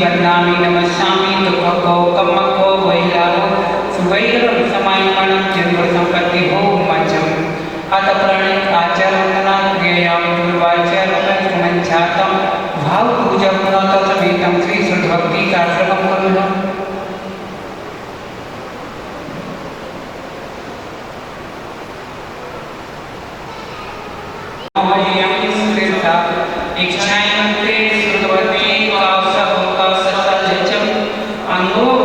वंदामि नमस्यामि दुःखो कम्मको वैलाहो सुवैरं समायमनं जन्म संपत्ति हो मज्जम अत प्रणित आचार वंदना क्रियायाम पूर्वाचार्य सुमंचातम भाव पूजा पुनः समेतम श्री शुद्ध भक्ति का श्रवण करुणा अंगो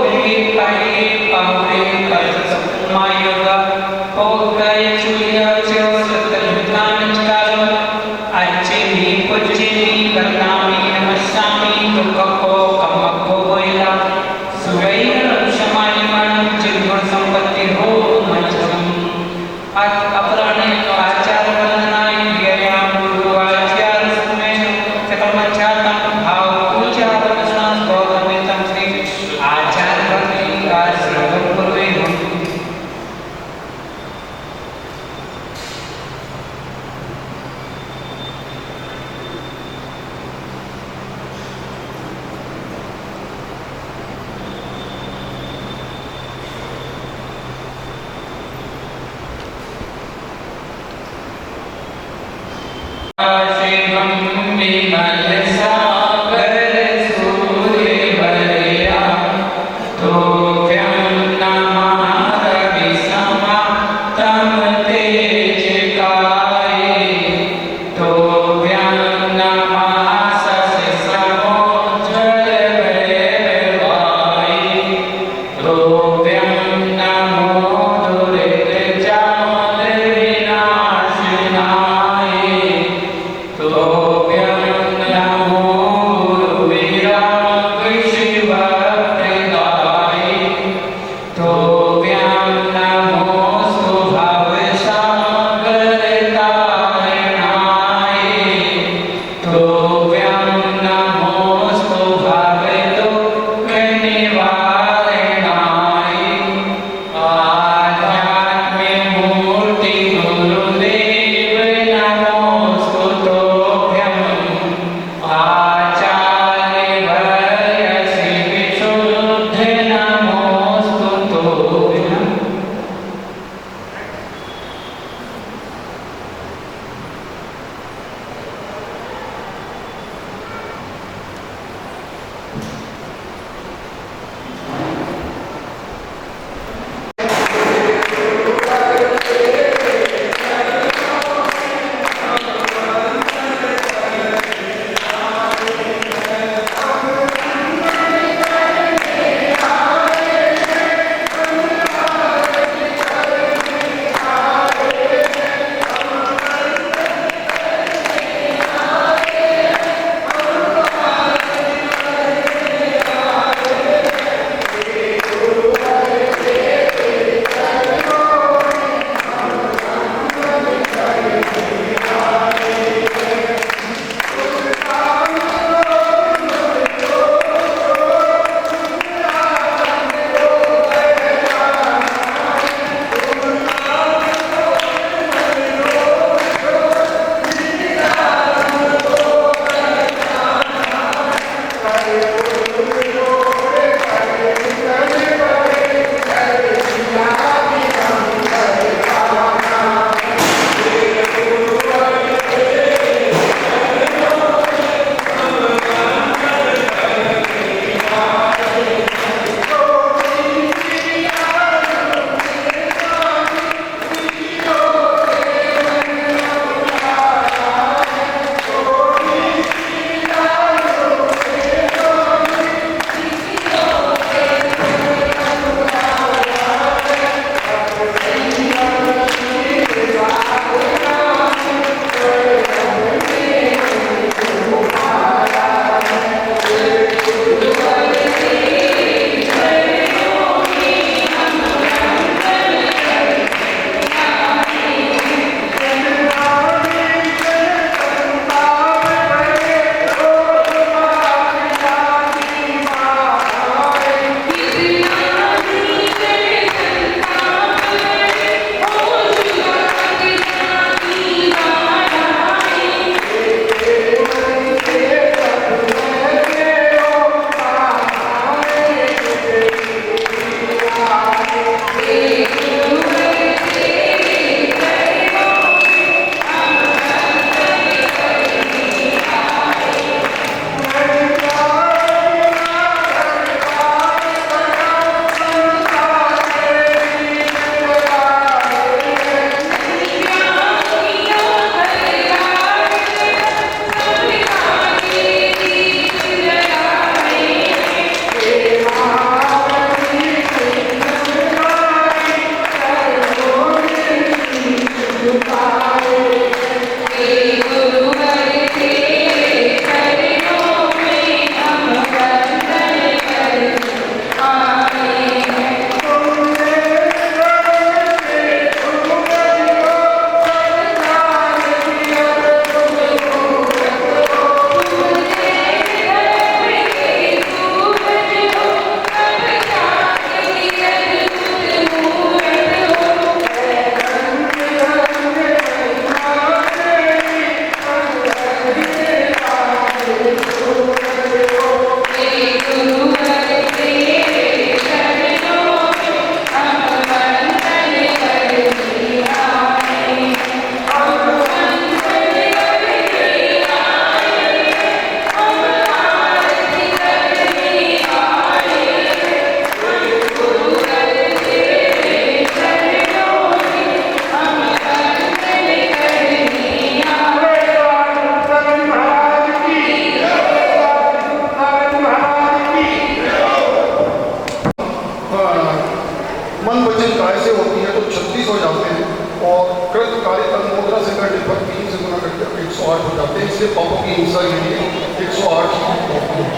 मन वचन काय से होती है तो 36 हो जाते हैं, और कृत कार्य तन्मोद्रा से कर डिफर 3 से गुना करके 108 हो जाते हैं। इसलिए पापों की हिंसा के लिए 108 होती है।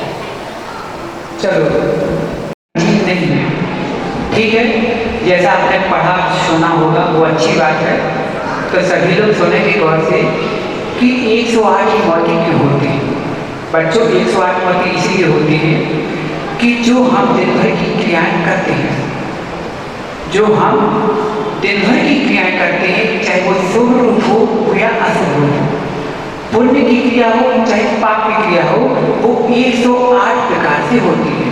चलो नहीं है, ठीक है, जैसा आपने पढ़ा सुना होगा वो अच्छी बात है। तो सभी लोग सुनेंगे गौर से कि 108 मौतें क्यों होती हैं। बच्चों 108 मौतें इसीलिए होती हैं कि जो हम दिन भर की क्रियाएं करते हैं, जो हम दिन भर की क्रियाएं करते हैं, चाहे वो शुभ रूप हो या अशुभ रूप हो, पुण्य की क्रिया हो चाहे पाप की क्रिया हो, वो 108 प्रकार से होती है।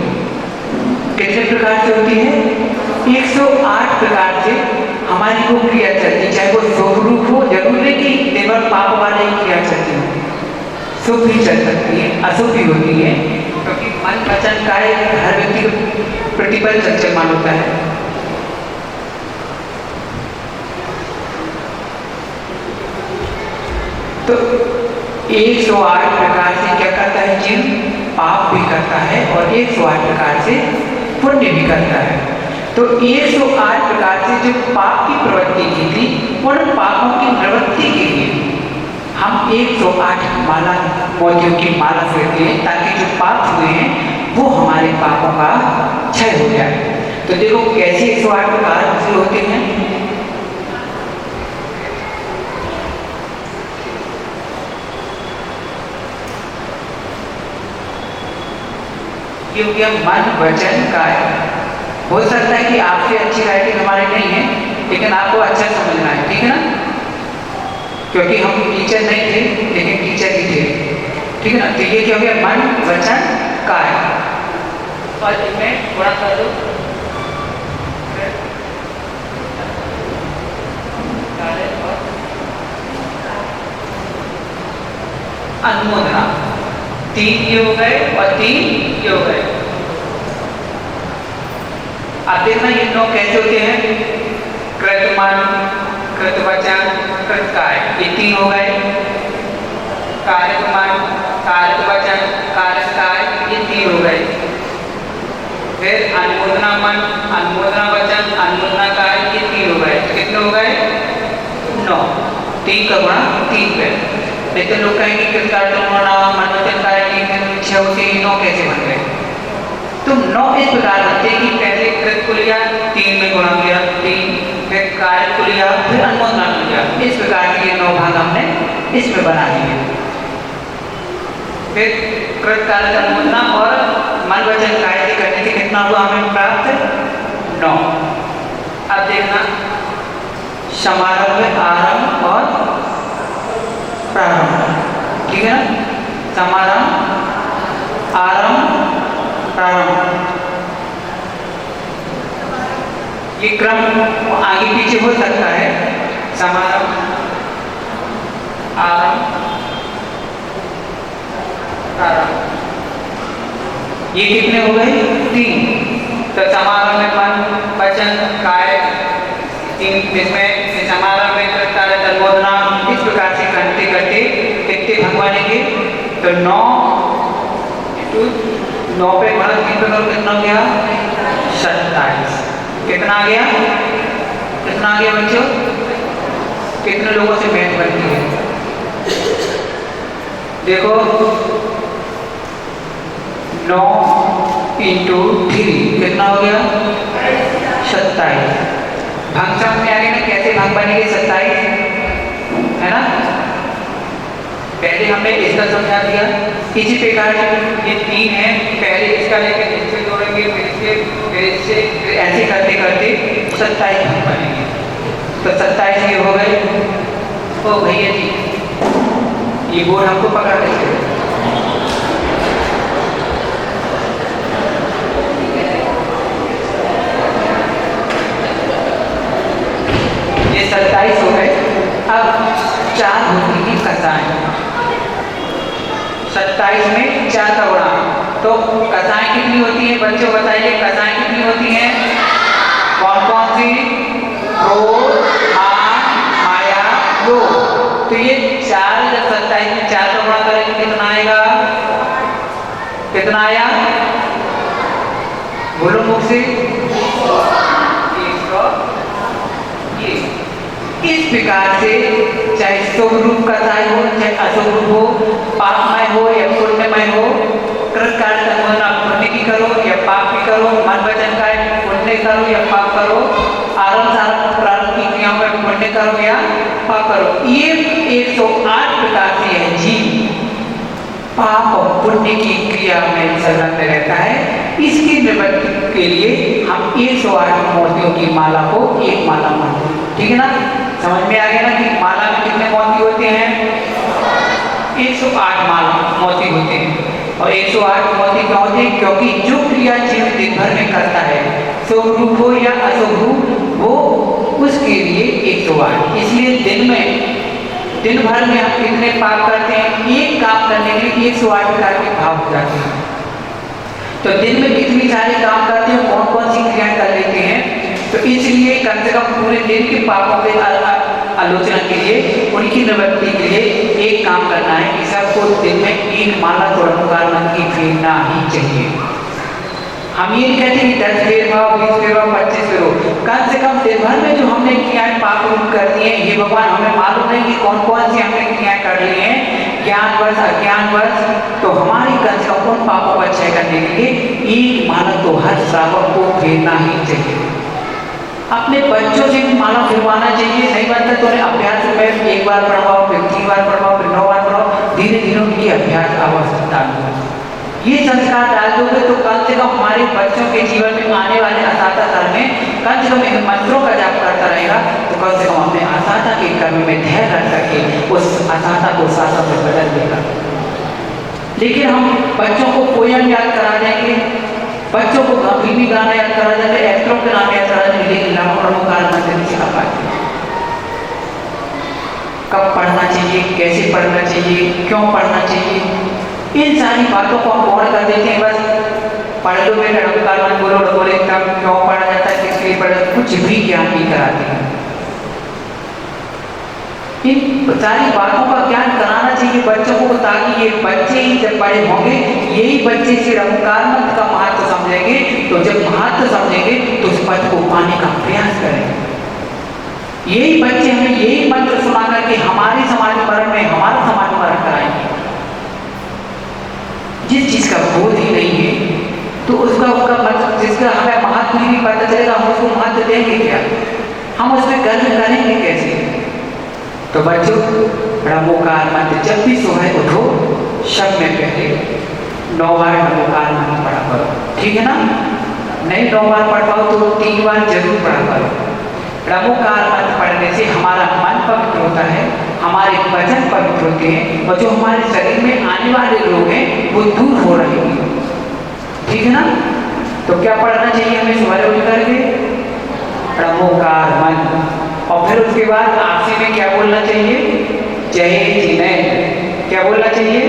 कितने प्रकार से होती है? 108 प्रकार से हमारी वो क्रिया चलती है, चाहे वो शुभ रूप हो, जरूर नहीं कि केवल पाप वाले ही क्रिया चलती हो, शुभ भी चल सकती है, अशुभ भी होती है, क्योंकि मन वचन काया हर व्यक्ति का प्रतिबल चंचलमान होता है। तो 108 प्रकार से क्या करता है जीव? पाप भी करता है, और 108 प्रकार से पुण्य भी करता है। तो 108 प्रकार से जो पाप की प्रवृत्ति की थी, उन पापों की निवृत्ति के लिए हम 108 माला मोतियों की माला फेरते हैं, ताकि जो पाप हुए हैं वो हमारे पापों का क्षय हो जाए। तो देखो कैसे 108 प्रकार से होते हैं। क्योंकि हम मन वचन काया, हो सकता है कि आपसे अच्छी राइटिंग हमारी नहीं है, लेकिन आपको अच्छा समझना है, ठीक है ना? क्योंकि हम टीचर नहीं थे लेकिन टीचर ही थे, ठीक है ना? तो ये क्या हो गया? मन वचन काया, और इनमें थोड़ा सा दो अनुमोदना, 3 ये हो गए और 3 ये हो गए। आप देखना ये 9 कैसे होते हैं? कृतमन, कृतवचन, कृतकाय, ये 3 हो गए। कार्यमन, कार्यवचन, कार्यकाय, ये 3 हो गए। फिर अनुमोदना मन, अनुमोदना वचन, अनुमोदना काय, ये 3 हो गए। कितने हो गए? 9। 3 का गुणा 3 पे। लेकिन लोग कहेंगे कृतकाय मन वचन काय 3 6 होते हैं, 9 कैसे बन गए? तो 9 इस प्रकार बनते हैं कि पहले कृत को लिया, 3 में गुणा किया 3, फिर कार्य को लिया, फिर अनुमोदना को लिया। इस प्रकार के ये 9 भाग हमने इसमें बना दिए। फिर कृत कार्य अनुमोदना और मन वचन काय से करने से कितना हुआ हमें प्राप्त? 9। अब देखना समारंभ, आरंभ और प्रारंभ, ठीक है ना? समारंभ, आरंभ, प्रारंभ, ये क्रम आगे पीछे हो सकता है। समारंभ, आरंभ, प्रारंभ, ये कितने हो गए? 3। तो समारंभ में मन वचन काय 3, जिसमें समारंभ में कार्य अनुमोदना, इस प्रकार से करते करते कितने भगवान के? तो 9 पे गुणा 3 पे कितना हो गया? 27। कितना आ गया? कितना आ गया बच्चों? कितने लोगों से मैथ बनती है? देखो 9 × 3 कितना हो गया? 27। भंग समझ में आ गया ना कैसे भंग बनेगी? 27 है ना? पहले हमने इसका समझा दिया। इसी प्रकार ये 3 है, पहले इसका लेकर इससे जोड़ेंगे, फिर इससे ऐसे करते करते 27 भंग बनेंगे। तो 27 ये हो गए। ओ भैया जी, ये बोर्ड हमको पकड़ देंगे। ये 27 हो गए। अब 4 होती है कथाएं। 27 में 4 का गुणा, तो कथाएं कितनी होती है बच्चों? बताइए कथाएं कितनी होती हैं? कौन कौन सी? क्रोध, मान, माया, लोभ। तो ये 4 जब 27 में 4 का गुणा करेंगे कितना आएगा? कितना आया? बोलो मुख से। 108। प्रकार से चाहे शुभ रूप का दाय हो चाहे अशुभ रूप हो, पापमय हो या पुण्यमय हो, कृत कार्य कर्म आप पुण्य की करो या पाप की करो, मन वचन का पुण्य करो या पाप करो, आरंभ सारंभ प्रारंभ की क्रियाओं में पुण्य करो या पाप करो। ये 108 प्रकार से है जीव पाप और पुण्य की क्रिया में संलग्न रहता है। इसकी निवृत्ति के लिए हम 108 मोतियों की माला को एक माला मानते हैं। ठीक है ना, समझ में आ गया ना कि माला में कितने मोती होते हैं? 108 माला मोती होते हैं। और 108 मोती क्यों होते हैं? क्योंकि जो क्रिया जीव दिन भर में करता है, शुभ रूप हो या अशुभ रूप, वो उसके लिए 108। इसलिए दिन भर में हम कितने पाप करते हैं? एक काम करने के लिए 108 प्रकार के पाप हो जाते हैं। तो दिन में कितनी सारे काम करते हैं, कौन कौन सी क्रियाएं कर लेते हैं? तो इसलिए कम से कम पूरे दिन के पापों के आलोचना के लिए, उनकी निवृत्ति के लिए एक काम करना है कि सबको दिन में एक माला तो रमोकार मन की फेरना ही चाहिए। हम ये नहीं कहते कि 10 फेर भाव, 20 फेर भाव, 25 फेर हो, कम से कम दिन भर में जो हमने क्रियाएं पाप रूप कर दी हैं, ये भगवान हमें मालूम नहीं कि कौन कौन सी हमने क्रियाएं कर ली हैं, ज्ञानवश अज्ञानवश, तो हमारी कम से कम उन पापों का क्षय करने के लिए एक माला तो हर श्रावक को फेरना ही चाहिए। अपने बच्चों से भी माला फिरवाना चाहिए। नहीं बनता तो उन्हें अभ्यास में 1 बार पढ़वाओ, फिर 3 बार पढ़वाओ, फिर 9 बार पढ़वाओ, धीरे धीरे उनकी अभ्यास आवश्यकता है। ये संस्कार डाल दोगे तो कम से कम हमारे बच्चों के जीवन में आने वाले असाता कर्म में कम से कम इन मंत्रों का जाप करता रहेगा, तो कम से कम अपने असाता के कर्म में धैर्य रख करके उस असाता को साता में बदल देगा। लेकिन हम बच्चों को पोयम याद करा देंगे, बच्चों को फिल्मी गाना याद करा देंगे, एक्टरों के नाम याद करा देंगे, लेकिन रमोकार मंत्र नहीं सिखा पाते। कब पढ़ना चाहिए, कैसे पढ़ना चाहिए, क्यों पढ़ना चाहिए, इन सारी बातों को हम गौर कर देते हैं। बस पढ़ लो बेटा रमोकार मंत्र बोलो, बोले तब क्यों पढ़ा जाता है, किस लिए पढ़ा, कुछ भी ज्ञान नहीं कराते हैं। इन सारी बातों का ज्ञान कराना चाहिए बच्चों को, ताकि ये बच्चे ही जब बड़े होंगे, यही बच्चे से रमोकार मंत्र का महत्व समझेंगे, तो जब महत्व समझेंगे तो उस पद को पाने का प्रयास करेंगे। यही बच्चे हमें यही मंत्र सुना करके हमारे समाज मरण में हमारा समाज मरण कराएंगे। जिस चीज का बोध ही नहीं है तो उसका मतलब जिसका हमें महत्व ही नहीं पता चलेगा, हम उसको महत्व देंगे क्या, हम उसमें गर्व करेंगे कैसे? तो बच्चों रमोकार मंत्र जब भी सुबह उठो, शब में पहले 9 बार रमोकार मंत्र पढ़ा करो। ठीक है ना, नहीं 9 बार पढ़ पाओ तो 3 बार जरूर पढ़ा करो। रमोकार मंत्र पढ़ने से हमारा मन पवित्र होता है, हमारे वचन पवित्र होते हैं, और जो हमारे शरीर में आने वाले रोग हैं वो दूर हो रहे हैं। ठीक है ना, तो क्या पढ़ना चाहिए हमें सुबह उठ करके? रमोकार मंत्र। और फिर उसके बाद आपसे में क्या बोलना चाहिए? जय जिनेंद्र। क्या बोलना चाहिए?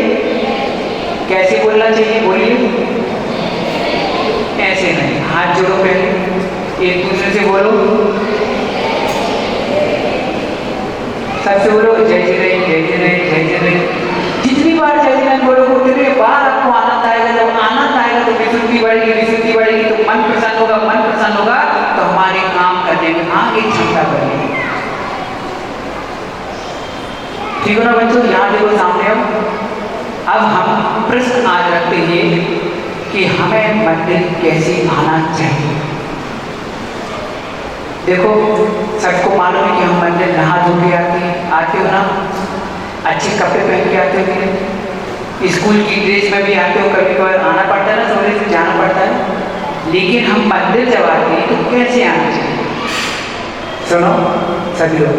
कैसे बोलना चाहिए बोलिए? ऐसे नहीं, हाथ जोड़ो पहले, एक दूसरे से बोलो, सबसे बोलो जय जिनेंद्र, जय जिनेंद्र, जय जिनेंद्र। जितनी बार जय जिनेंद्र बोलोगे उतनी बार आपको आनंद आएगा। जब आनंद आएगा तो विशुद्धि बढ़ेगी, विशुद्धि बढ़ेगी तो मन प्रसन्न होगा, मन प्रसन्न होगा तो हमारे काम करने में आगे क्षमता बढ़ेगी। ठीक है ना बच्चों, यहाँ देखो सामने अब हम प्रश्न आज रखते हैं कि हमें मंदिर कैसे आना चाहिए। देखो सबको मालूम है कि हम मंदिर नहा धो के आते हो ना, अच्छे कपड़े पहन के आते हो कि नहीं, स्कूल की ड्रेस में भी आते हो, कभी कभार आना पड़ता है ना, सवेरे से जाना पड़ता है। लेकिन हम मंदिर जब आते हैं तो कैसे आना चाहिए? सुनो सभी लोग,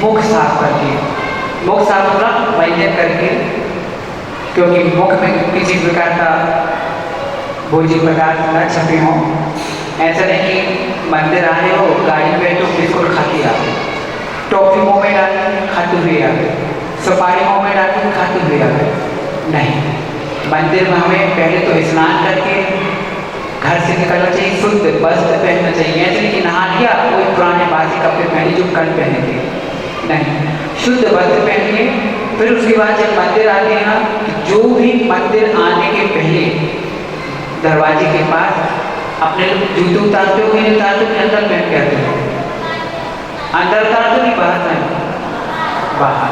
मुख साफ करके, मुख साफ होना वैद्य करके, क्योंकि मुख में किसी प्रकार का भोज्य पदार्थ न छपे हों। ऐसा नहीं कि मंदिर आ रहे हो, गाड़ी में बैठो, बिस्कुट खाते आ गए, टॉफी मुँह में डाल खाते हुए आ गए, सुपारी मुँह में डाल के खाते हुए आ गए। नहीं, मंदिर में हमें पहले तो स्नान करके घर से निकलना चाहिए, शुद्ध वस्त्र पहनना चाहिए। ऐसे नहीं कि नहा लिया कोई पुराने बासी कपड़े पहने जो कल पहने थे, नहीं, शुद्ध वस्त्र पहनिए। फिर उसके बाद जब मंदिर आते हैं ना, जो भी मंदिर आने के पहले दरवाजे के पास अपने जूते उतारते हो, नहीं उतारते हो, अंदर पहन के आते हो, अंदर उतार दो कि बाहर नहीं? बाहर।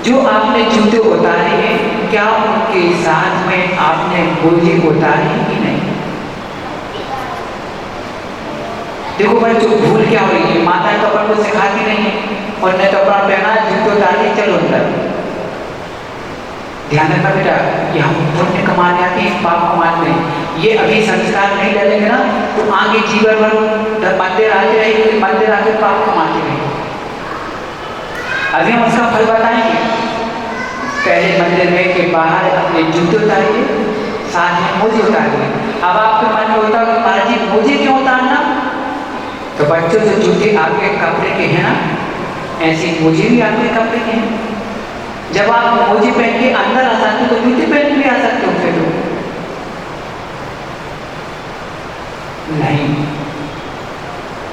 जो आपने जूते उतारे हैं, क्या उनके साथ में आपने बोझे उतारे हैं कि नहीं? देखो बच्चों, भूल क्या हो रही है, माता तो अपन को सिखाती नहीं है, उन्होंने तो अपना पहना, जूते उतार के चलो अंदर। ध्यान रखना बेटा कि हम पुण्य कमाने आते हैं, पाप कमाने हैं। ये अभी संस्कार नहीं डालेंगे ना तो आगे जीवन भर मंदिर आते रहेंगे, मंदिर आके पाप कमाते रहेंगे। अभी हम उसका फल बताएंगे। पहले मंदिर में के बाहर अपने जूते उतारिए, साथ में मोजे उतारिए। अब आपके मन में होता है कि महाराज जी मोजे क्यों उतारना? तो बच्चों, जो जूते आपके कपड़े के हैं ना, ऐसे मोजे भी आपके कपड़े के हैं। जब आप मोजे पहन के अंदर आ सकते हो तो जूते पहन के भी आ सकते हो फिर नहीं।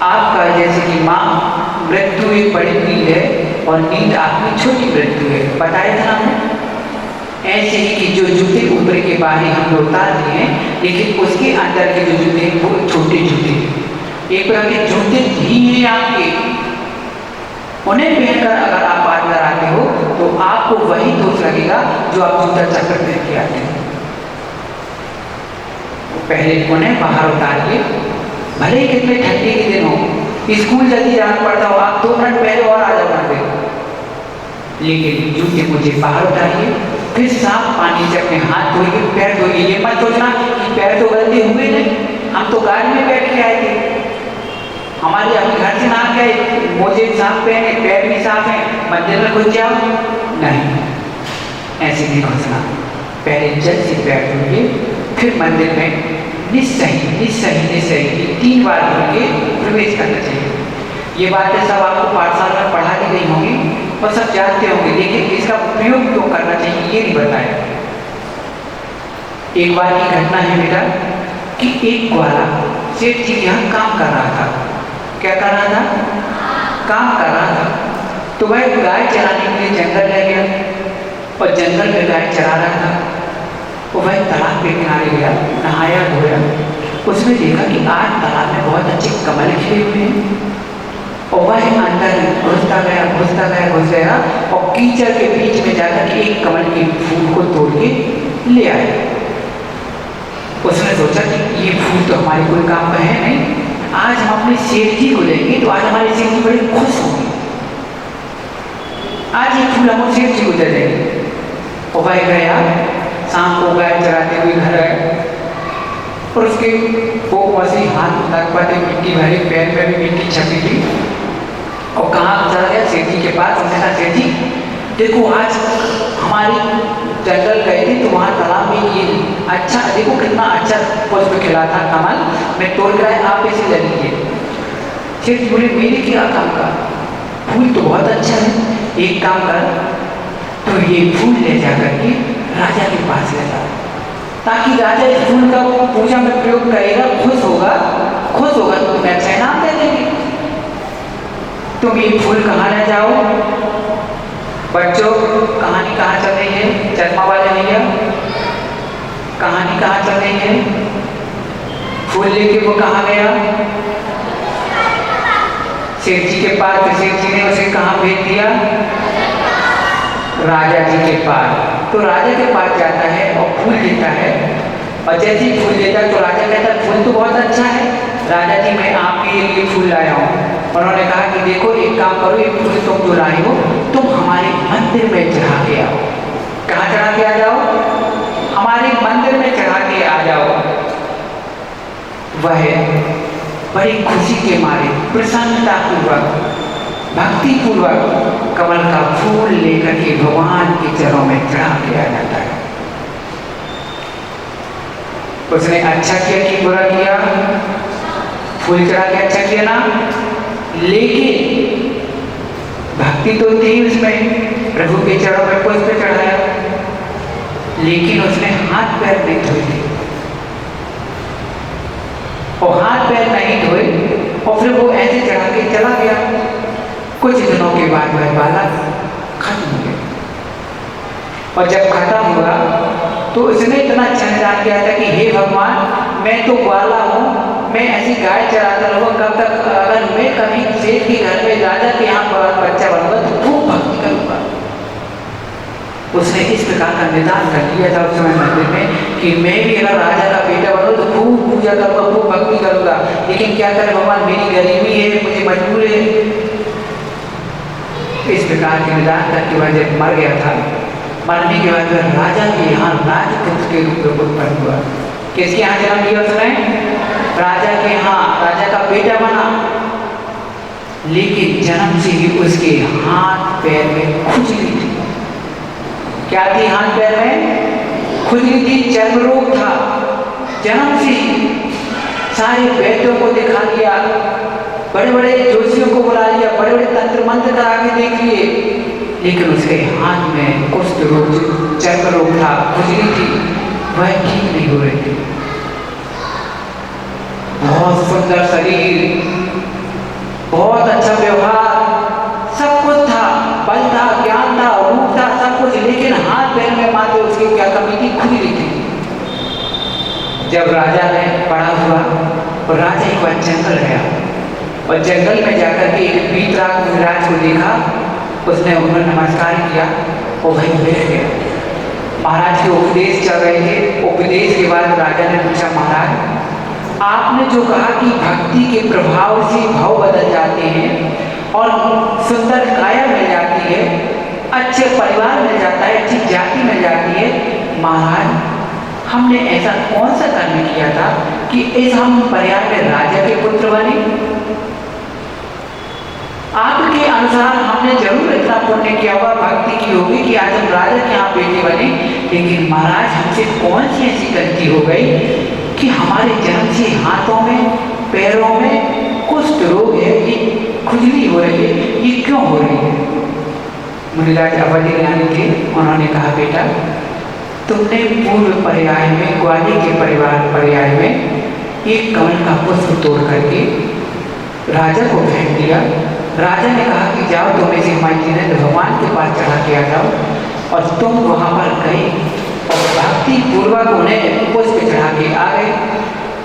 आपका जैसे कि माँ, मृत्यु एक बड़ी नींद है और नींद आपकी छोटी मृत्यु है, बताया था हमने। ऐसे ही कि जो जूते ऊपर के बाहर हम लोग उतार दिए हैं, लेकिन उसके अंदर के जो जूते हैं वो छोटे जूते, एक प्रकार के जूते ही हैं आपके। उन्हें पहनकर अगर आप अंदर आते हो तो आपको वही दोष लगेगा जो आप जूता चक्कर पहन के आते हैं। पहले उन्हें बाहर उतारिए, भले ही कितने ठंडी के दिन हो, स्कूल जल्दी जाना पड़ता हो, आप 2 मिनट पहले और आ जाते हो, लेकिन जूते मुझे बाहर उतारिए। फिर साफ पानी से अपने हाथ धोइए, पैर धोइए। ये मत सोचना कि पैर तो गलती हुए नहीं, हम तो गाड़ी में बैठ के आए थे, हमारे अपने घर से ना गए, मोजे साफ पहने, पैर भी साफ है, मंदिर में घुस जाओ नहीं, ऐसे नहीं घुसना। पहले जल से पैर धोइए, फिर मंदिर में निस्सही 3 बार धो के प्रवेश करना चाहिए। ये बातें सब आपको पाठशाला में पढ़ा दी गई होंगी और सब जानते होंगे, लेकिन इसका उपयोग क्यों करना चाहिए ये नहीं बताया। एक बार की घटना है बेटा कि एक ग्वाला सेठ जी के यहाँ काम कर रहा था। क्या कर रहा था? काम कर रहा था। तो वह गाय चराने के लिए जंगल ले गया और जंगल में गाय चरा रहा था। तो वह तालाब के किनारे गया, नहाया धोया। उसने देखा कि आज तालाब में बहुत अच्छे कमल खिले हुए हैं और वह अंदर घुसता गया और कीचड़ के बीच में जाकर एक कमल के फूल को तोड़ के ले आया। उसने सोचा कि ये फूल तो हमारे कोई काम का है नहीं, आज हम अपने सेठ जी को लेंगे तो आज हमारे सेठ जी बड़े खुश होंगे, आज ये फूल हम सेठ जी को दे देंगे। और वह गया, शाम को गाय चराते हुए घर आए और उसके वो वैसे हाथ लग पाते, मिट्टी भरी, पैर में भी मिट्टी छपी थी। और कहाँ चला गया? सेठ जी के पास। उसने कहा सेठ जी देखो, आज हमारी जंगल गए थे तो वहाँ तालाब में ये अच्छा, देखो कितना अच्छा पुष्प खिला था कमल, मैं तोड़ कर आप इसे ले लीजिए। सेठ जी बोले मेरे क्या काम का, फूल तो बहुत अच्छा है, एक काम कर, तो ये फूल ले जा करके राजा के पास ले जा, ताकि राजा इस फूल का पूजा में प्रयोग करेगा, खुश होगा तो तुम्हें अच्छा इनाम दे देंगे। तुम ये फूल कहाँ ले जाओ? बच्चों, कहानी कहाँ चल रही है? चश्मा वाले भैया, कहानी कहाँ चल रही है? फूल लेके वो कहाँ गया? सेठ जी के पास। तो सेठ जी ने उसे कहाँ भेज दिया? राजा जी के पास। तो राजा के पास जाता है और फूल लेता है, और जैसे ही फूल लेता है तो राजा कहता है फूल तो बहुत अच्छा है राजा जी, मैं आपके लिए फूल लाया हूँ। उन्होंने कहा कि देखो एक काम करो, ये फूल तुम जो लाए हो तुम हमारे मंदिर में चढ़ा के आओ। कहाँ चढ़ा के आ जाओ? हमारे मंदिर में चढ़ा के आ जाओ। वह बड़ी खुशी के मारे, प्रसन्नता पूर्वक, भक्ति पूर्वक कमल का फूल लेकर के भगवान के चरणों में चढ़ा के आ जाता है। उसने अच्छा किया कि बुरा किया? फूल चढ़ा के अच्छा किया ना, लेकिन भक्ति तो थी उसमें, प्रभु के चरणों में पुष्प चढ़ाया, लेकिन उसने हाथ पैर नहीं धोए और हाथ पैर नहीं धोए और फिर वो ऐसे चढ़ा के चला गया। कुछ दिनों के बाद वह बालक खत्म हो गया, और जब खत्म हुआ तो उसने इतना अच्छा निदान किया था कि हे भगवान, मैं तो ग्वाला हूँ, मैं ऐसी गाय चराता रहूँगा कब तक? अगर मैं कभी सेठ के घर में राजा के यहाँ बच्चा बनूंगा तो खूब भक्ति करूँगा। उसने इस प्रकार का निदान कर लिया था उस समय मंदिर में कि मैं भी अगर राजा का बेटा बनूँ तो खूब पूजा करूँगा, खूब भक्ति करूँगा। लेकिन क्या करें भगवान, मेरी गरीबी है, मुझे मजबूर है। इस प्रकार के निदान करके वह जब मर गया था, मरने के बाद वह राजा के यहाँ राजपुत्र के रूप में उत्पन्न हुआ। किसके यहाँ जन्म लिया उसने? राजा के यहाँ, राजा का बेटा बना। लेकिन जन्म से ही उसके हाथ पैर में खुजली थी। क्या थी हाथ पैर में? खुजली थी, चर्म रोग था। जन्म से ही सारे वैद्यों को दिखा दिया, बड़े बड़े जोशियों को बुला लिया, बड़े बड़े तंत्र मंत्र करा के देख लिए, लेकिन उसके हाथ में कुष्ठ रोग, चर्म रोग था, खुजली थी, वह ठीक नहीं हो रही थी। बहुत सुंदर शरीर, बहुत अच्छा व्यवहार, सब कुछ था, बल था, ज्ञान था, रूप था, सब कुछ, लेकिन हाथ पैर में मात्र उसकी क्या कमी थी? खुजली थी। जब राजा ने बड़ा हुआ और राजा एक बार जंगल गया और जंगल में जाकर के एक वीतराग मुनिराज को देखा, उसने उन्हें नमस्कार किया और वहीं बैठ गया। महाराज के उपदेश चल रहे थे। उपदेश के बाद राजा ने पूछा, महाराज आपने जो कहा कि भक्ति के प्रभाव से भाव बदल जाते हैं और सुंदर काया मिल जाती है, अच्छे परिवार मिल जाता है, अच्छी जाति मिल जाती है, महाराज हमने ऐसा कौन सा कर्म किया था कि इस हम पर्याय में राजा के पुत्र बने? आपके अनुसार हमने जरूर इतना पुण्य किया हुआ, भक्ति की होगी कि आज हम राजा के यहाँ बेटे बने, लेकिन महाराज हमसे कौन सी ऐसी गलती हो गई कि हमारे जन्म से हाथों में, पैरों में कुष्ठ रोग है, ये खुजली हो रही है, ये क्यों हो रही है? मुनिराज अवधि ज्ञानी थे, उन्होंने कहा, बेटा तुमने पूर्व पर्याय में, ग्वाली के पर्याय में एक कमल का पुष्प तोड़ करके राजा को फेंक दिया। राजा ने कहा कि जाओ तुम इसे हिमालय भगवान के पास चढ़ा के आ जाओ, और तुम वहाँ पर गए और भक्ति पूर्वक उन्हें पुष्प चढ़ा के आ गए।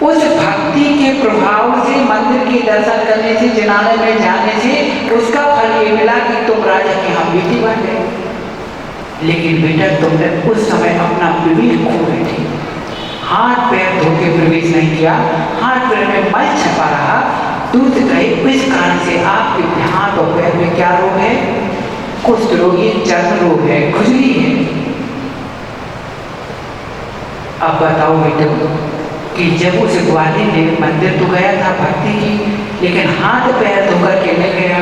उस भक्ति के प्रभाव से, मंदिर के दर्शन करने से, जनालय में जाने से उसका फल ये मिला कि तुम राजा के यहाँ बेटी बन गए। लेकिन बेटा तुमने उस समय अपना विवेक खो रहे थे, हाथ पैर धो के प्रवेश नहीं किया, हाथ पैर में मल छपा रहा, दूध गए। इस कारण से आपके हाथ और पैर में क्या रोग है? कुष्ठ रोग है, चर्म रोग है, खुजली है। अब बताओ बेटो कि जब उस ग्वाली ने मंदिर तो गया था भक्ति की, लेकिन हाथ पैर धोकर के नहीं गया।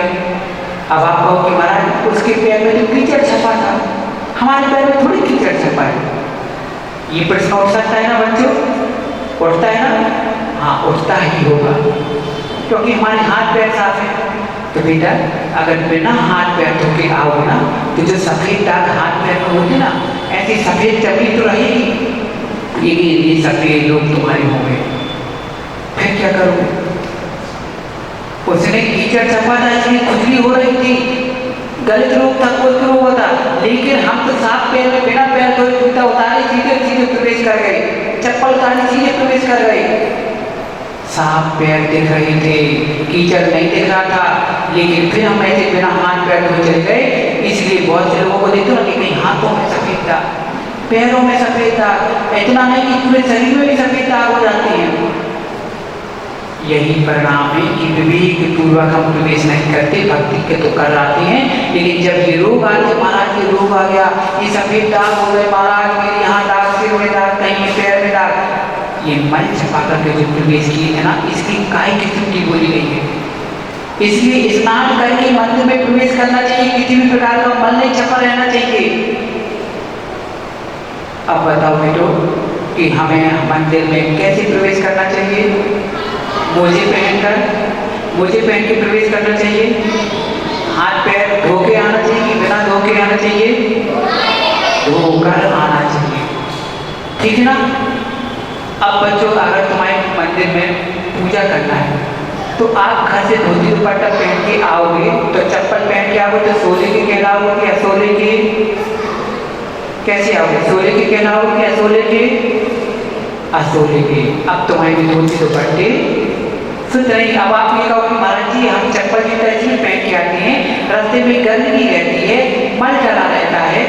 अब आप कहो कि महाराज उसके पैर में तो कीचड़ छपा था, हमारे पैर में थोड़ी कीचड़ छपा है। ये प्रश्न उठ सकता है ना बच्चों? उठता है ना? हाँ, उठता ही होगा, क्योंकि हमारे हाथ पैर साफ है। तो बेटा अगर बिना हाथ पैर धो के आओ ना, तो जो सफेद दाग हाथ पैर में होते ना, ऐसी सफेद चमड़ी तो रहेगी, ये सफेद लोग तुम्हारे होंगे, फिर क्या करोगे? उसने कीचड़ छपा था इसलिए खुजली हो रही थी, गलत रोग था, कुष्ठ रोग होता, लेकिन हम तो साफ पैर में बिना पैर धोए जूता उतारे सीधे प्रवेश कर गए, चप्पल उतारे सीधे प्रवेश कर गए। साफ पैर दिख रहे थे, कीचड़ नहीं दिख रहा था, लेकिन फिर हम ऐसे बिना हाथ पैर धोए चले गए। इसलिए बहुत से लोगों को देखते हो ना कि कहीं हाथों में सफेद दाग, पैरों में सफेद दाग, इतना नहीं कि पूरे शरीर में भी सफेद दाग हो जाते हैं। यही परिणाम है कि विवेक पूर्वक हम प्रवेश नहीं करते, भक्ति के तो कर आते हैं, लेकिन जब ये रोग आते, महाराज ये रोग आ गया, ये सफेद दाग हो गए, महाराज मेरे यहाँ दाग, सिर में दाग, कहीं पैर में दाग, ये मल छपा करके जो प्रवेश किए है ना, इसकी काय की त्रुटि बोली गई है। इसलिए स्नान करके मंदिर में प्रवेश करना चाहिए, किसी भी प्रकार का मल नहीं छपा रहना चाहिए। अब बताओ बेटो कि हमें मंदिर में कैसे प्रवेश करना चाहिए? मोजे पहन के प्रवेश करना चाहिए, हाथ पैर धो के आना चाहिए कि बिना धो के आना चाहिए? धोकर आना चाहिए, ठीक है ना? अब बच्चों अगर तुम्हारे मंदिर में पूजा करना है तो आप घर से धोती दुपट्टा पहन के आओगे, तो चप्पल पहन के आओगे तो सोले के कहलाओगे या सोले के? कैसे आओगे? सोले के कहलाओगे या सोले के? असोले के। अब तुम्हारी धोती दुपट्टे सोच रही। अब आप ये कहो कि महाराज जी हम चप्पल जूता इसलिए पहन के आते हैं, रास्ते में गंदगी रहती है, मल डला रहता है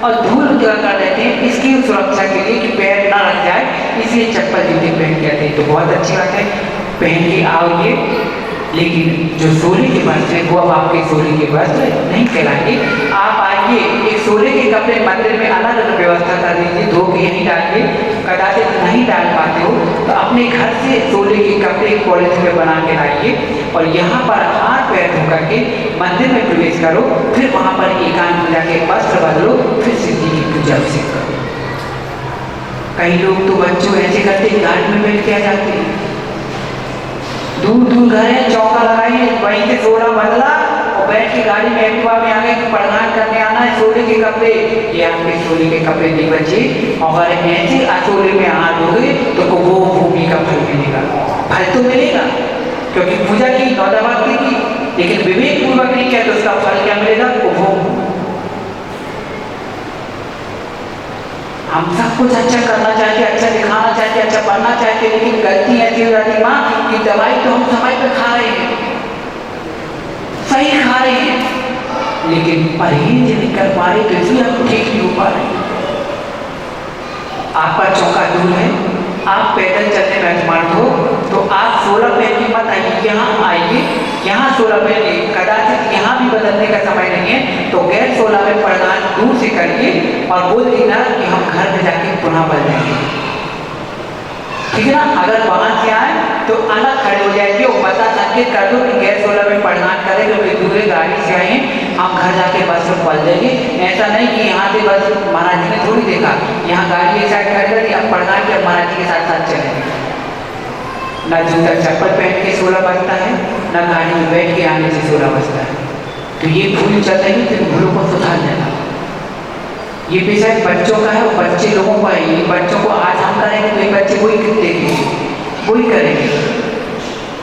और धूल कर रहते हैं, इसकी सुरक्षा के लिए कि पैर ना लग जाए, इसलिए चप्पल जूते पहन के आते हैं। तो बहुत अच्छी बात है, पहन के आओगे। लेकिन जो सोने के वस्त्र है वो अब आपके सोने के वस्त्र नहीं कहलाएंगे। आप आइए, एक सोने के कपड़े मंदिर में अलग अलग व्यवस्था कर दीजिए, धो के यहीं डालिए। कदाचित नहीं डाल पाते हो तो अपने घर से सोने के कपड़े पॉलिथीन में बना के लाइए और यहाँ पर हाथ पैर धो करके मंदिर में प्रवेश करो। फिर वहाँ पर एकांत पूजा के वस्त्र बदलो, फिर शिवजी की पूजा अभिषेक करो। कई लोग तो बच्चों ऐसे करते गाड़ी में बैठ के आ जाते हैं, दूर दूर घर है, चौका लगाई, वहीं से सोना बदला और बैठ के गाड़ी में एक्टिवा में आ गए कि प्रणाम करने आना है, सोने के कपड़े। ये आपके सोने के कपड़े नहीं बचे। और ऐसे सोने में हाथ धोगे तो वो भूमि का फल मिलेगा। फल तो मिलेगा क्योंकि पूजा की, नौदावती की, लेकिन विवेक पूर्वक नहीं किया तो उसका फल क्या मिलेगा? उपभोग। हम सब कुछ अच्छा करना चाहते, अच्छा दिखाना चाहते, अच्छा बनना चाहते, लेकिन गलती ऐसी हो जाती माँ कि दवाई तो हम समय पे खा रहे हैं, सही खा रहे हैं, लेकिन परहेज नहीं कर पा रहे, तो इसलिए हम ठीक नहीं हो पा रहे। आपका चौका दूर है, आप पैदल चलने में असमर्थ हो तो आप 16 पैर की मत आइए, यहाँ आइए, यहाँ 16 पैर, कदाचित यहाँ भी बदलने का समय नहीं है तो गैर 16 पैर प्रदान दूर से करिए और बोल देना कि हम घर में जाके पुनः बदल देंगे। ठीक है ना? अगर वहां से आए तो अलग खड़े हो जाएंगे और बता संकेत कर दो कि गैर 16 में प्रदान करें, क्योंकि दूसरे गाड़ी से आए हम घर जाके बस में पल देंगे। ऐसा नहीं कि यहाँ से बस महाराज जी ने थोड़ी देखा, यहाँ गाड़ी एक साइड खड़ी करी, अब प्रदान के महाराज जी के साथ साथ चलेंगे। ना जूता चप्पल पहन के 16 बजता है, ना गाड़ी में बैठ के आने से 16 बजता है। तो ये भूल चलते हैं, तो भूलों को सुधार लेना। ये विषय बच्चों का है, बच्चे लोगों का है। ये बच्चों को आज हम करेंगे तो ये बच्चे वही देखेंगे, वही करेंगे।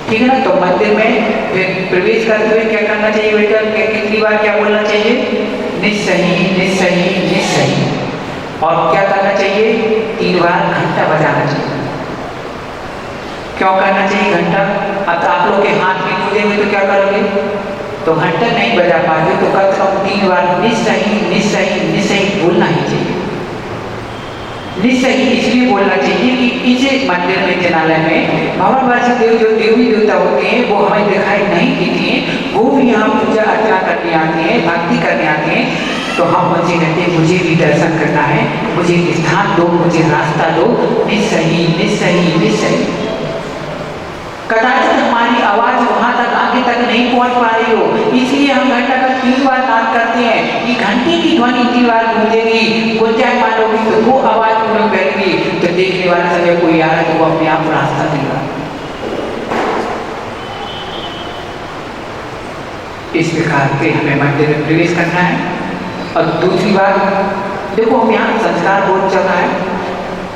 ठीक है ना? तो मंदिर में प्रवेश करते हुए क्या करना चाहिए बेटा? कितनी बार क्या बोलना चाहिए? निस्सही निस्सही निस्सही। और क्या करना चाहिए? 3 बार घंटा बजाना चाहिए। क्यों करना चाहिए घंटा? अब तो आप लोग के हाथ में पूजेंगे तो क्या करोगे? तो घंटा नहीं बजा पाते तो कम से कम 3 बार निस्सही निस्सही निस्सही बोलना ही चाहिए। निस्सही इसलिए बोलना चाहिए कि इस मंदिर में जनालय में भवन वासी देव जो देवी देवता होते हैं वो हमें दिखाई नहीं देते हैं, वो भी यहाँ पूजा अर्चना करने आते हैं, भक्ति करने आते हैं। तो हम उनसे कहते हैं मुझे भी दर्शन करना है, मुझे स्थान दो, मुझे रास्ता दो। निस्सही निस्सही निस्सही। कदाचित हमारी आवाज वहां तक आगे तक नहीं पहुंच पा रही हो, इसलिए हम घंटा का 3 बार नाद करते हैं कि घंटे की ध्वनि 3 बार गूंजेगी, गुंजायमान होगी तो वो आवाज में बैठेगी, तो देखने वाला समय कोई आ रहा है तो वो अपने आप रास्ता देगा। इस प्रकार से हमें मंदिर में प्रवेश करना है। और दूसरी बात देखो, हम यहाँ संस्कार बहुत चल रहा है।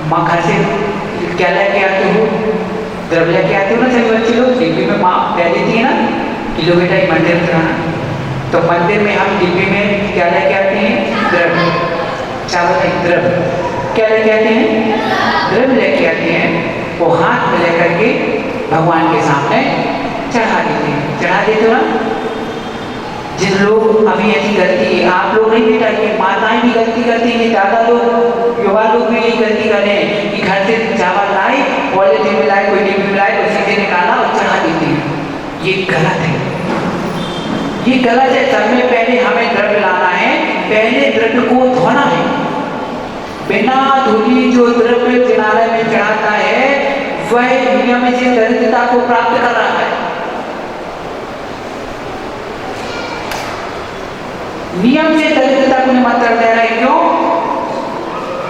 माँ घर से क्या लेके आते हो? द्रव्य लेके आते हो ना सभी बच्चे लोग, डिब्बे में माँ कह देती है ना कि लो बेटा ये मंदिर में आना। तो मंदिर में हम डिब्बे में क्या लेके आते हैं? द्रव्य। चावल एक द्रव्य क्या लेके आते हैं? द्रव्य लेके आते हैं। वो हाथ में लेकर के भगवान के सामने चढ़ा देते हैं। चढ़ा देते हो ना? जिन लोग अभी ऐसी गलती है, आप लोग नहीं बेटा, ये माताएं भी गलती करती हैं, दादा लोग, युवा लोग भी यही गलती कर रहे हैं कि घर से चावल लाए, पॉलिथीन में लाए, कोई डिब्बे में लाए, तो सीधे निकाला और चढ़ा देते हैं। ये गलत है, ये गलत है। सब में पहले हमें द्रव्य लाना है, पहले द्रव्य को धोना है। बिना धुली जो द्रव्य जनालय में चढ़ाता है वह नियम से दरिद्रता को प्राप्त कर रहा है। नियम से दरिद्रता को निमंत्रण दे रहा है। क्यों?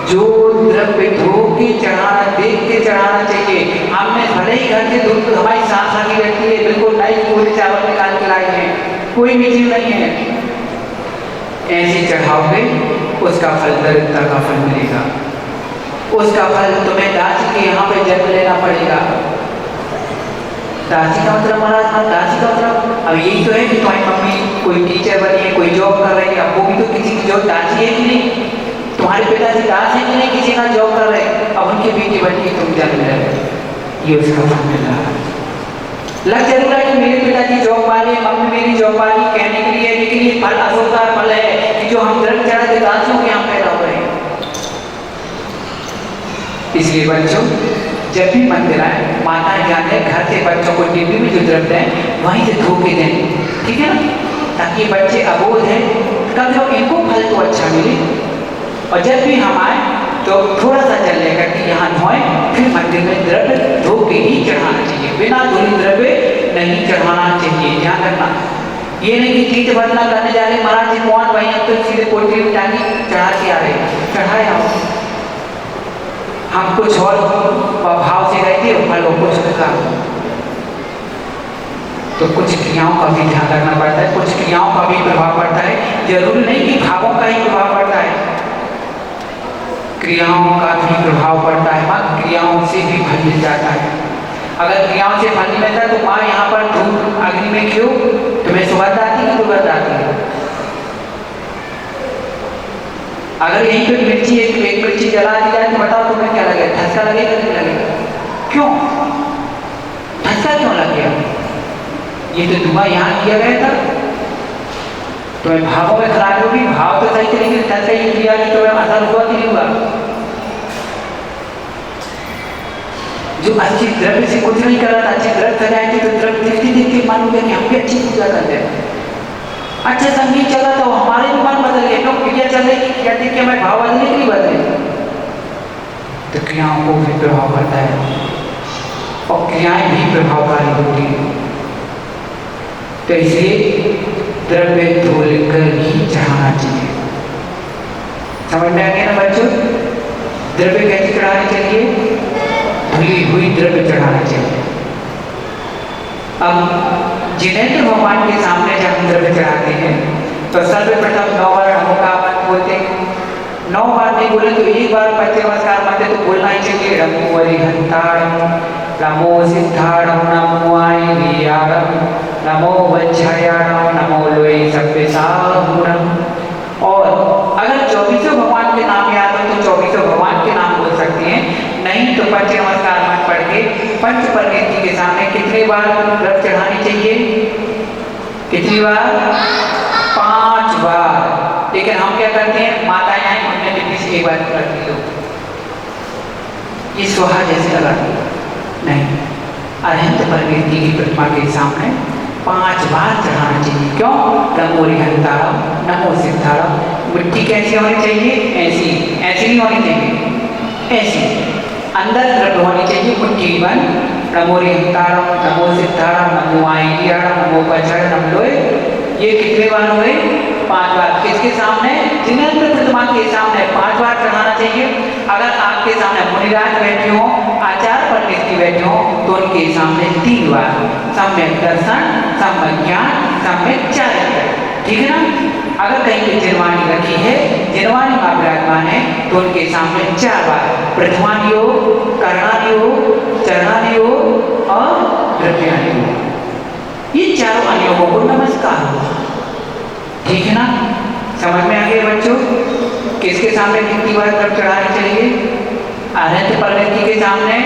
जो द्रव्य धो के चढ़ाना, देख के चढ़ाना चाहिए। हमने भले ही घर से दूध हमारी सांस आगे रहती है, बिल्कुल नई पूरे चावल निकाल के लाए हैं, कोई भी चीज नहीं है, ऐसे चढ़ाओगे उसका फल दरिद्रता का फल मिलेगा। उसका फल तुम्हें दासी के यहाँ पे जन्म लेना पड़ेगा। दासी का मतलब महाराज, दासी का मतलब अब यही तो है कि तुम्हारी मम्मी कोई टीचर बनी है, कोई जॉब कर रही है, अब वो भी तो किसी की जॉब दासी है कि नहीं? तुम्हारे पिताजी दास है कि नहीं? किसी का जॉब कर रहे हैं, अब उनकी बेटी बनी तुम जन्म ले रहे, ये उसका फल मिल रहा है। लग जरूर है कि मेरे पिताजी जॉब वाले, मम्मी मेरी जॉब वाली कहने के लिए, लेकिन ये फल असोकार फल है कि जो हम द्रव्य चढ़ाते दासियों के यहाँ पैदा हुए हैं। इसलिए बच्चों जब भी मंदिर आए, माताएं ध्यान दें, घर से बच्चों को डिब्बी में जो द्रव्य है वहीं से धो के दें, ठीक है ना, ताकि बच्चे अबोध हैं, कम से कम इनको फल तो अच्छा मिले। और जब भी हम आए तो थोड़ा सा चल लेगा कि यहाँ धोएं, फिर मंदिर में द्रव्य धो के ही चढ़ाना चाहिए, बिना धुली द्रव्य नहीं चढ़ाना चाहिए। ध्यान रखना, ये नहीं कि तीर्थ भजना करने जा रहे महाराज जी कौन भाई हम तो सीधे पोटली में टांगी चढ़ा के आ रहे, चढ़ाए हम कुछ और भाव से गए थे फल कुछ का। तो कुछ क्रियाओं का भी ध्यान रखना पड़ता है, कुछ क्रियाओं का भी प्रभाव पड़ता है, जरूरी नहीं कि भावों का ही प्रभाव पड़ता है, क्रियाओं का भी प्रभाव पड़ता है। माँ क्रियाओं से भी फल मिल जाता है। अगर क्रियाओं से फल नहीं मिलता तो माँ यहाँ पर धूप अग्नि में क्यों, तुम्हें सुगंध आती है, दुर्गंध आती है। अगर यहीं पे मिर्ची एक मिर्ची जला दी जाए तो बताओ तुम्हें क्या लगेगा, ठसका लगेगा नहीं लगेगा? क्यों ठसका क्यों लग गया? ये तो धुआं यहाँ किया गया था। तुम्हें भावों में खराबी होगी, भाव तो सही तरीके से ठसका ही किया कि तुम्हें असर हुआ कि नहीं हुआ? जो अच्छी द्रव्य से कुछ नहीं कर रहा था, अच्छी द्रव्य सजाएंगे तो द्रव्य देखते देखते मानोगे कि हम भी अच्छी पूजा करते हैं। अच्छा संगीत चला तो हमारे भी मन बदल गए, क्यों क्रिया चल रही, क्रिया देख के हमें भाव बदलने के लिए बदले, तो क्रियाओं को भी प्रभाव करता है और क्रियाएं भी प्रभावकारी होती हैं। तो इसलिए द्रव्य धोल कर ही चढ़ाना चाहिए। समझ में आ गया ना बच्चों? द्रव्य कैसे चढ़ाने चाहिए? धुली हुई द्रव्य चढ़ाना चाहिए। अब जिनेंद्र भगवान के सामने जब हम द्रव्य चढ़ाते हैं तो सर्वप्रथम 9 बार नमो का मंत्र बोलते हैं। 9 बार नहीं बोले तो एक बार पंच नमस्कार मंत्र तो बोलना ही चाहिए। नमो वरिहंताणं, नमो सिद्धाणं, नमो आयर्याणं, नमो वज्रयाणं, नमो लोये सव्यसाहुणं। और अगर 24 भगवान के नाम याद हो तो 24 भगवान के नाम बोल सकते हैं, नहीं तो पंच नमस्कार मंत्र पढ़ के पंच परमेश्वर के सामने कितनी बार द्रव्य चढ़ानी चाहिए? कितनी बार? 5 बार। लेकिन हम क्या करते हैं, माताएं आई हमने डिब्बी से एक बार रख ली, ये सुहा जैसे लगा नहीं, अरहंत परमेश्वर की प्रतिमा के सामने 5 बार चढ़ाना चाहिए। क्यों? नमो हरिहंताणं, नमो सिद्धाणं। मिट्टी कैसी होनी चाहिए? ऐसी, ऐसी नहीं होनी चाहिए, ऐसी अंदर द्रव्य होनी चाहिए, मुट्ठी बंद। नमो हरिहंताणं, नमो सिद्धाणं, नमो आयर्याणं, नमो वज्रयाणं, नमो लोये। ये कितने बार हुए? 5 बार। किसके सामने? जिनेंद्र प्रतिमा के सामने 5 बार चढ़ाना चाहिए। अगर आपके सामने मुनिराज बैठे हो, आचार्य पंडित बैठे हो तो उनके सामने 3 बार। सम्यक दर्शन, सम्यक ज्ञान, सम्यक चारित्र, ठीक है ना? अगर कहीं पे जिनवाणी रखी है, जिनवाणी मां विराजमान है तो उनके सामने 4 बार प्रथमानि हो, कर्णानि हो, चरणानि हो और द्रव्यानि हो। ये चारों अनियोगों को नमस्कार हो, ठीक है ना? समझ में आ गया बच्चों? किसके सामने कितनी बार द्रव्य चढ़ानी चाहिए? अरहंत परमेश्वर के सामने,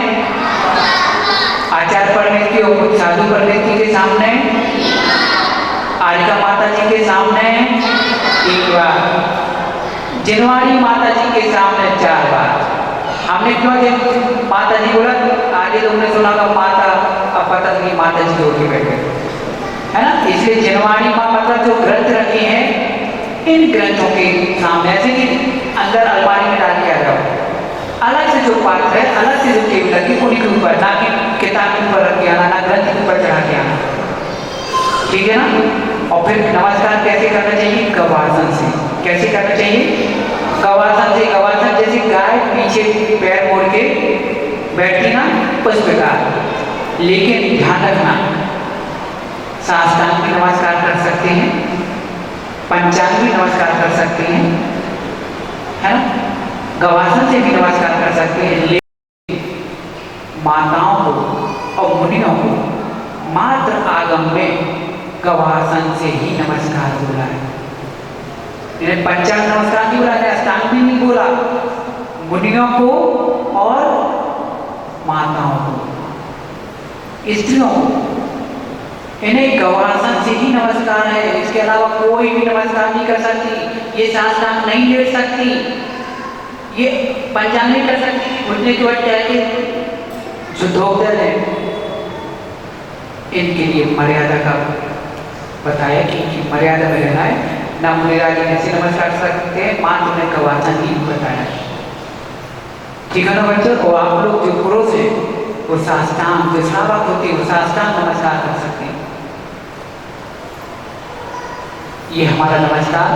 आचार्य परमेश्वर, साधु परमेश्वर के सामने, आरिका माता जी के सामने 3 बार, जिनवाणी माता जी के सामने 4 बार। हमने क्यों माता जी बोला? आगे तुमने सुना था माता, अब पता नहीं माता जी होके बैठे, है ना? इसलिए जिनवाणी माँ मतलब जो ग्रंथ रखे हैं, इन ग्रंथों के सामने, ऐसे कि अंदर अलमारी में डाल के आ जाओ, अलग से जो पात्र है, अलग से जो टेबल रखी उन्हीं के ऊपर, ना कि किताब के ऊपर रख के आना, ना ग्रंथ के ऊपर चढ़ा के आना, ठीक है ना? और फिर नमस्कार कैसे करना चाहिए? गवासन से। कैसे करना चाहिए? गवासन से। गवासन जैसे गाय पीछे पैर मोड़ के बैठती ना, उस प्रकार। लेकिन ध्यान रखना, साष्टांग भी नमस्कार कर सकते हैं, पंचांग भी नमस्कार कर सकते हैं, है ना? गवासन से भी नमस्कार कर सकते हैं। लेकिन माताओं को और मुनियों को मात्र आगम में गवासन से ही नमस्कार बोला है। इन्हें पंचांग नमस्कार नहीं बोला है, अष्टांग भी नहीं बोला। मुनियों को और माताओं को, स्त्रियों को गवासन से ही नमस्कार है, इसके अलावा कोई भी नमस्कार नहीं कर सकती। ये साष्टांग नहीं लेट सकती, ये पंचांग नहीं कर सकती, घुटने के बाद टहल के जो धोखदल है, इनके लिए मर्यादा का बताया कि इनकी मर्यादा में रहना है। ना मुनिराजी ऐसे नमस्कार कर सकते हैं, मात्र ने गवासन ही बताया। ठीक है ना बच्चों? और आप लोग जो पुरुष है वो साष्टांग, जो श्रावक होती है वो साष्टांग नमस्कार कर सकते हैं। ये हमारा नमस्कार।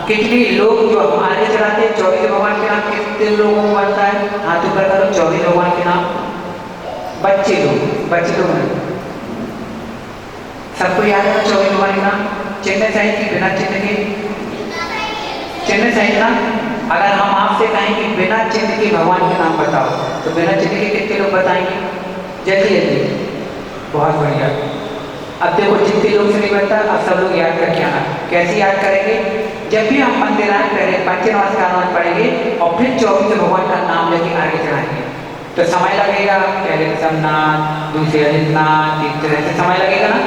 कितने लोग जो हमारे चढ़ाते हैं 24 भगवान के नाम, कितने लोगों को बनता है? हाथ ऊपर करो। 24 भगवान के नाम बच्चे लोग हैं, सबको याद है 24 भगवान के नाम? चिन्ह चाहिए कि बिना चिन्ह के? चिन्ह चाहिए ना? अगर हम आपसे कहें कि बिना चिन्ह के भगवान के नाम बताओ, तो बिना चिन्ह के कितने लोग बताएंगे? जल्दी। बहुत बढ़िया। अब देखो जितने लोग से नहीं बनता, अब सब लोग याद करके आना। कैसे याद करेंगे? जब भी हम मंदिर आए पहले पंच नमस्कार पढ़ेंगे और फिर 24 भगवान का नाम लेके आगे चढ़ाएंगे। तो समय लगेगा, पहले सोमनाथ, दूसरे अजितनाथ, तीसरे, ऐसे समय लगेगा ना।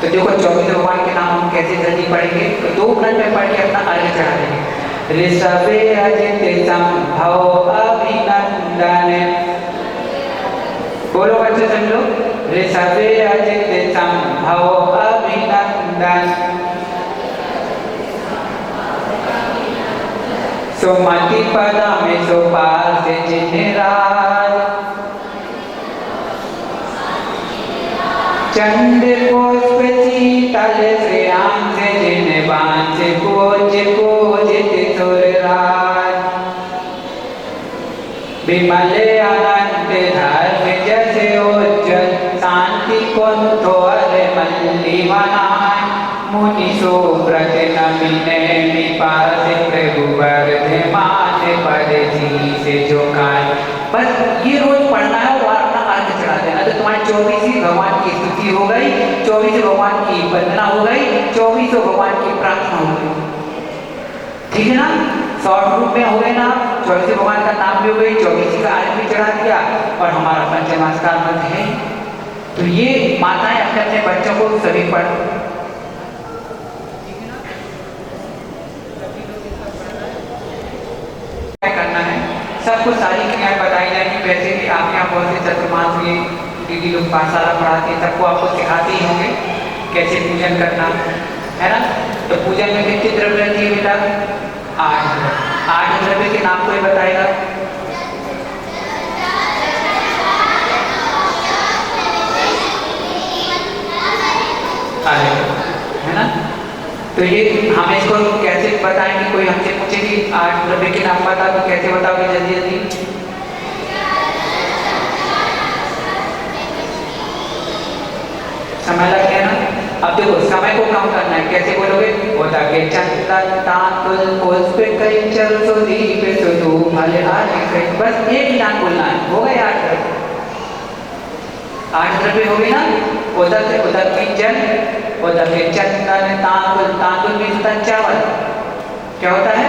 तो देखो 24 भगवान के नाम हम कैसे जल्दी पढ़ेंगे? तो 2 मिनट में पढ़ के अपना आगे चढ़ा देंगे। ऋषभे अजित संभव अभिनंदन। बोलो बच्चे सब लोग, ऋषभे अजित संभव अभिनंदन। सुमति पदा में सुपाल से जिन्हें राज, चंड पुष्प शीतल श्रेयांश जिन्हें बांस पूजित सुरराज। विमल अनंत धर्म जैसे उज्जवल, शांति कुंठो मल्लिवनान। मुनि सुव्रत नमिने निपात, प्रभु वर्धमान पद से झुकाए। बस ये रोज पढ़ना है और अपना आगे चढ़ा देना। तो तुम्हारी 24 भगवान की स्तुति हो गई, 24 भगवान की वंदना हो गई, 24 भगवान की प्रार्थना हो गई। ठीक है ना? शॉर्ट रूप में हो गए ना? 24 भगवान का नाम भी हो गई, 24 का आरती भी चढ़ा दिया और हमारा पंच नमस्कार मंत्र है। तो ये माताएं अपने अपने बच्चों को सभी पढ़ करना है। सबको सारी क्रियाएं बताई जाएंगी। वैसे भी आप यहाँ बहुत से चतुर्मासी दीदी लोग पाठशाला पढ़ाते हैं, सबको आपको सिखाते ही होंगे कैसे पूजन करना है ना। तो पूजन में कितने द्रव्य रहती है बेटा? 8 द्रव्य के नाम कोई बताएगा? है ना। तो ये हम इसको कैसे बताएंगे? कोई हमसे पूछे कि 8 द्रव्य के नाम बता, तो कैसे बताओगे? जल्दी समय लग गया ना। अब देखो समय को कम करना है, कैसे बोलोगे? होता के चंदन तांतुल पुष्प कंचन सुदीप सुधू फल आदि। बस एक ही नाम बोलना है, हो गए 8 द्रव्य। 8 द्रव्य हो गए ना। उदक किंचन, उदक के चंदन तांतुल, तांतुल मीन्स होता है चावल। क्या होता है?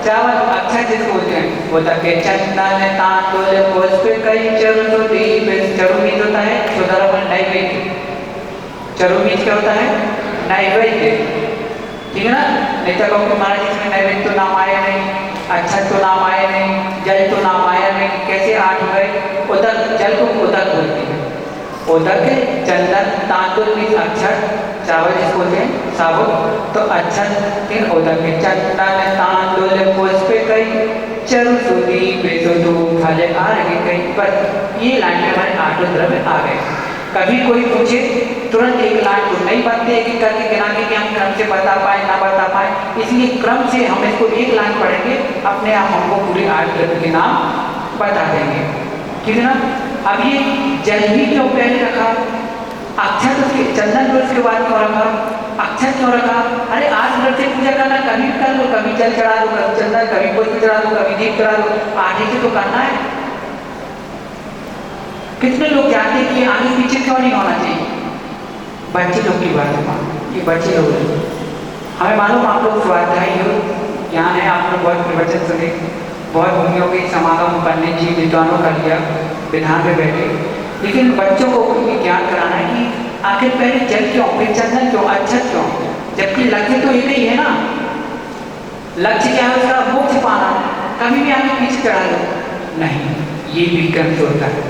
चावल। अच्छा जिसको बोलते हैं उदक के चंदन तांतुल पुष्प कंचन सुदीप। चरु मीन्स होता है सुधरवन नैवेद्य। चरु मीन्स क्या होता है? नैवेद्य। ठीक है ना। नहीं तो कहो कि महाराज इसमें नैवेद्य तो नाम आया नहीं, अच्छा तो नाम आया नहीं, जल तो नाम आया नहीं, कैसे 8 हो गए? उदक, जल को उदक बोलते हैं। उदक चंदन तांतुल मीन्स अक्षर, चावल जिसको बोलते हैं साबुत। तो अक्षर 3 उदक चंदन तांतुल पुष्प कई चरु सुदीप सुधू फल आदि कई। बस ये लाइन में हमारे 8 द्रव्य आ गए। कभी कोई पूछे तुरंत एक लाइन को नहीं बनते, एक करके गिनाने के हम क्रम से बता पाए ना बता पाए, इसलिए क्रम से हम इसको एक लाइन पढ़ेंगे, अपने आप हमको पूरे 8 द्रव्य के नाम बता देंगे। ठीक है ना। अब ये जल ही क्यों पहले रखा? अक्षर उसके चंदन को उसके बाद क्यों रखा? अक्षर क्यों रखा? अरे 8 द्रव्य से पूजा करना, कभी कर लो, कभी जल चढ़ा दो, कभी चंदन, कभी पुष्प चढ़ा दो, कभी दीप चढ़ा दो, 8 ही से तो करना है। कितने लोग जानते हैं कि आगे पीछे क्यों नहीं होना चाहिए? बच्चे लोग की बात है, ये बच्चे लोग हैं। हमें मालूम आप लोग स्वाध्यायी हो, ज्ञान है, आप लोग बहुत प्रवचन सुने, बहुत भूमियों के समागम पंडित जी विद्वानों का लिया, विधान पे बैठे, लेकिन बच्चों को भी ज्ञान कराना है कि आखिर पहले जल क्यों, फिर चंदन क्यों, अक्षत क्यों? जबकि लक्ष्य तो एक ही है ना। लक्ष्य क्या है उसका? मोक्ष पाना। कभी भी आगे पीछे चढ़ा दो नहीं, ये भी कर्म होता है।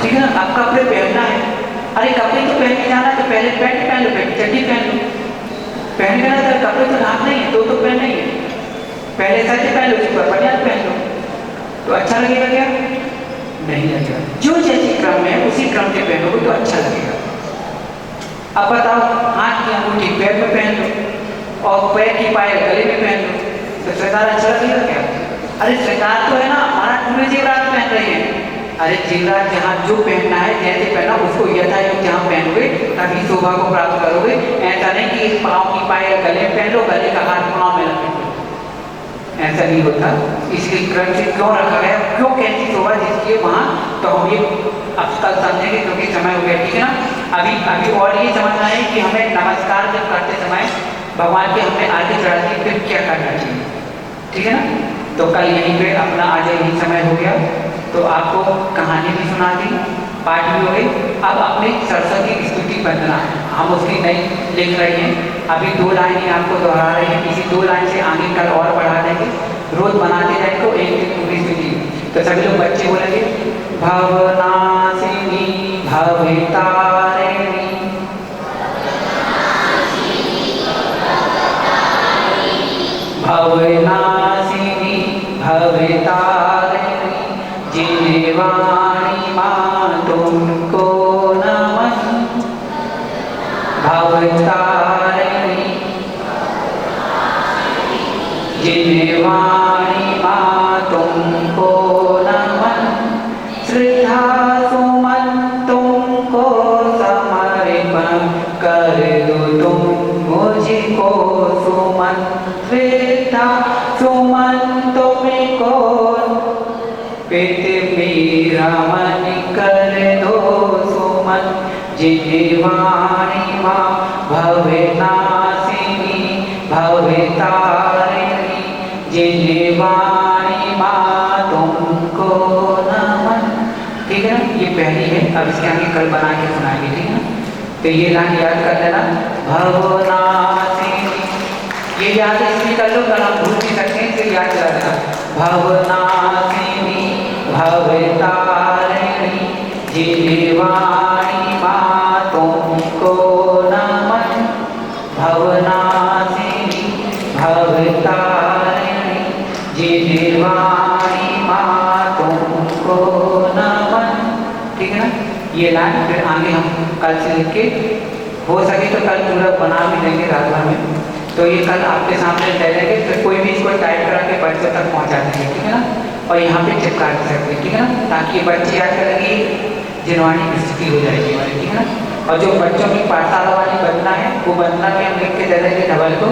ठीक है ना। अब कपड़े पहनना है, अरे कपड़े तो पहन के जाना, तो पहले पैंट पहन लो, पहले चड्डी पहन लो। पहन के ना कपड़े तो ढाक नहीं है, तो पहन नहीं है, पहले सच पहन लो, उसके ऊपर बनियान पहन लो, तो अच्छा लगेगा क्या? नहीं लगेगा। जो जैसी क्रम है उसी क्रम से पहनोगे तो अच्छा लगेगा। अब बताओ, हाथ की अंगूठी पैर में पहन लो और पैर की पायल गले में पहन लो, तो सरकार अच्छा लगेगा क्या? अरे सरकार तो है ना, हमारा पूरे जेवरात पहन रही है। अरे जेवरात जहाँ जो पहनना है जैसे पहना उसको यथायोग जहाँ पहनोगे तभी शोभा को प्राप्त करोगे। ऐसा नहीं कि इस पाँव की पायल गले में पहन लो, गले का हाथ पाँव में लपेट लो, ऐसा नहीं होता। इसलिए क्रम से क्यों रखा गया, क्यों कैसी शोभा जिसकी है वहाँ, तो हम ये अब कल समझेंगे क्योंकि समय हो गया। ठीक है ना। अभी और ये समझना है कि हमें नमस्कार जब करते समय भगवान के हमें आगे चढ़ाते हैं फिर क्या करना चाहिए। ठीक है ना। तो कल यहीं पे अपना आज यही समय हो गया, तो आपको कहानी भी सुना दी, पाठ भी हो गई। अब अपनी सरस्वती की स्तुति बंदना हम उसकी नई लिख रहे हैं। अभी 2 लाइन ही आपको दोहरा रहे हैं, इसी 2 लाइन से आगे कल और बढ़ा देंगे। रोज बनाते जाए तो एक दिन पूरी स्तुति। तो सभी लोग बच्चे बोलेंगे, भवनाशिनी भवितारिणी भवनाशिनी भवितारिणी जिनेवाणी मां तुमको नमन। भवतारिणी जिनेवाणी मां तुमको नमन। श्रद्धा सुमन तुमको समर्पण कर दो तुम मुझको सुमन। श्रद्धा सुमन तुमको पित मेरा मन कर दो सुमन। जिनेवाणी मां भवनाशिनी भवितारिणी जिनेवाणी मां तुमको नमन। ठीक है ना। ये पहली है, अब इसके आगे कल बना के सुनाएंगे। ठीक है ना। तो ये लाइन याद कर लेना, भवनाशिनी। ये याद इसलिए कर लो, कल हम भूल नहीं सकते हैं, फिर याद कर लेना। भवनाशिनी भवितारिणी जिनेवाणी मां तुमको नमन। भवनाशिनी भवितारिणी जिनेवाणी मां तुमको नमन। ठीक है ना। ये लाइन फिर आगे हम कल से लिख के हो सके तो कल पूरा बना भी देंगे रात भर में। तो ये कल आपके सामने ले लेंगे, फिर कोई भी इसको टाइप करा के बच्चों तक पहुंचा देंगे। ठीक है ना। और यहाँ पे चिपका सकते हैं। ठीक है ना। ताकि बच्चे याद करेंगे, जिनवाणी की स्थिति हो जाएगी हमारी। ठीक है ना। और जो बच्चों की पाठशाला वाली वंदना है वो वंदना भी हम लिख के दे देंगे धवल को।